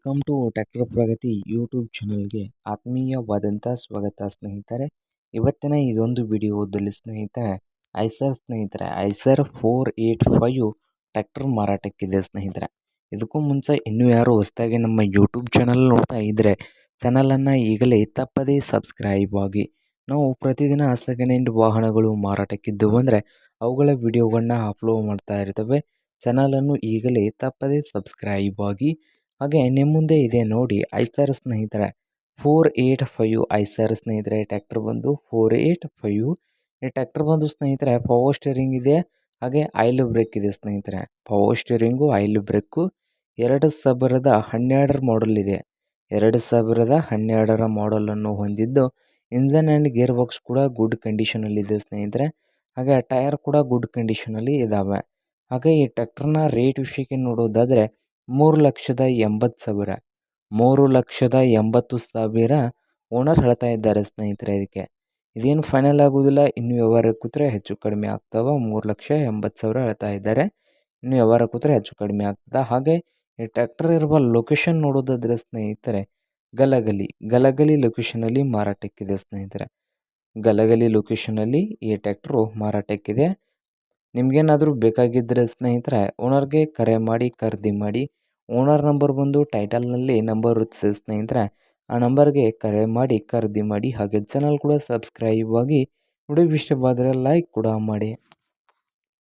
Welcome to tractor Pragati YouTube ಚಾನಲ್ಗೆ ಆತ್ಮೀಯವಾದಂಥ ಸ್ವಾಗತ ಸ್ನೇಹಿತರೆ. ಇವತ್ತಿನ ಇದೊಂದು ವಿಡಿಯೋದಲ್ಲಿ ಸ್ನೇಹಿತರೆ ಐಸರ್ 485 ಟ್ರ್ಯಾಕ್ಟರ್ ಮಾರಾಟಕ್ಕಿದೆ ಸ್ನೇಹಿತರೆ. ಇದಕ್ಕೂ ಮುಂಚೆ ಇನ್ನೂ ಯಾರು ಹೊಸದಾಗಿ ನಮ್ಮ ಯೂಟ್ಯೂಬ್ ಚಾನಲ್ ನೋಡ್ತಾ ಇದ್ದರೆ ಚಾನಲನ್ನು ಈಗಲೇ ತಪ್ಪದೇ ಸಬ್ಸ್ಕ್ರೈಬ್ ಆಗಿ. ನಾವು ಪ್ರತಿದಿನ ಸೆಕೆಂಡ್ ಹ್ಯಾಂಡ್ ವಾಹನಗಳು ಮಾರಾಟಕ್ಕಿದ್ದವು ಅಂದರೆ ಅವುಗಳ ವಿಡಿಯೋಗಳನ್ನ ಅಪ್ಲೋಡ್ ಮಾಡ್ತಾ ಇರ್ತವೆ. ಚಾನಲನ್ನು ಈಗಲೇ ತಪ್ಪದೇ ಸಬ್ಸ್ಕ್ರೈಬ್ ಆಗಿ. ಹಾಗೆ ನಿಮ್ಮ ಮುಂದೆ ಇದೆ ನೋಡಿ ಐಸರ್ ಸ್ನೇಹಿತರೆ 485 ಐಸರ್ ಸ್ನೇಹಿತರೆ. ಟ್ರ್ಯಾಕ್ಟರ್ ಬಂದು 485. ಈ ಟ್ರ್ಯಾಕ್ಟರ್ ಬಂದು ಸ್ನೇಹಿತರೆ ಪವರ್ ಸ್ಟೇರಿಂಗ್ ಇದೆ, ಹಾಗೆ ಆಯಿಲ್ ಬ್ರೇಕ್ ಇದೆ ಸ್ನೇಹಿತರೆ. ಪವರ್ ಸ್ಟೇರಿಂಗು ಆಯಿಲ್ ಬ್ರೇಕು 2012 ಮಾಡಲ್ ಇದೆ. 2012 ಮಾಡಲನ್ನು ಹೊಂದಿದ್ದು ಇಂಜನ್ ಆ್ಯಂಡ್ ಗೇರ್ ಬಾಕ್ಸ್ ಕೂಡ ಗುಡ್ ಕಂಡೀಷನಲ್ಲಿದೆ ಸ್ನೇಹಿತರೆ. ಹಾಗೆ ಟೈರ್ ಕೂಡ ಗುಡ್ ಕಂಡೀಷನಲ್ಲಿ ಇದ್ದಾವೆ. ಹಾಗೆ ಈ ಟ್ರ್ಯಾಕ್ಟರ್ನ ರೇಟ್ ವಿಷಯಕ್ಕೆ ನೋಡೋದಾದರೆ 3,80,000 3,80,000 ಓನರ್ ಹೇಳ್ತಾ ಇದ್ದಾರೆ ಸ್ನೇಹಿತರೆ. ಇದೇನು ಫೈನಲ್ ಆಗೋದಿಲ್ಲ, ಇನ್ನು ವ್ಯವಹಾರ ಕೂತ್ರೆ ಹೆಚ್ಚು ಕಡಿಮೆ ಆಗ್ತಾವೆ. 3,80,000 ಹೇಳ್ತಾ ಇದ್ದಾರೆ, ಇನ್ನು ವ್ಯವಹಾರ ಕೂತ್ರೆ ಹೆಚ್ಚು ಕಡಿಮೆ ಆಗ್ತದೆ. ಹಾಗೆ ಈ ಟ್ರ್ಯಾಕ್ಟರ್ ಇರುವ ಲೊಕೇಶನ್ ನೋಡೋದಾದರೆ ಸ್ನೇಹಿತರೆ ಗಲಗಲಿ ಲೊಕೇಶನಲ್ಲಿ ಮಾರಾಟಕ್ಕಿದೆ ಸ್ನೇಹಿತರೆ. ಗಲಗಲಿ ಲೊಕೇಶನಲ್ಲಿ ಈ ಟ್ರ್ಯಾಕ್ಟರು ಮಾರಾಟಕ್ಕಿದೆ. ನಿಮಗೇನಾದರೂ ಬೇಕಾಗಿದ್ದರೆ ಸ್ನೇಹಿತರೆ ಓನರ್ಗೆ ಕರೆ ಮಾಡಿ ಖರೀದಿ ಮಾಡಿ. ಓನರ್ ನಂಬರ್ ಬಂದು ಟೈಟಲ್ನಲ್ಲಿ ನಂಬರ್ ಇರುತ್ತೆ ಸ್ನೇಹಿತರೆ, ಆ ನಂಬರ್ಗೆ ಕರೆ ಮಾಡಿ ಖರೀದಿ ಮಾಡಿ. ಹಾಗೆ ಚಾನಲ್ ಕೂಡ ಸಬ್ಸ್ಕ್ರೈಬ್ ಆಗಿ. ವಿಡಿಯೋ ಇಷ್ಟವಾದರೆ ಲೈಕ್ ಕೂಡ ಮಾಡಿ.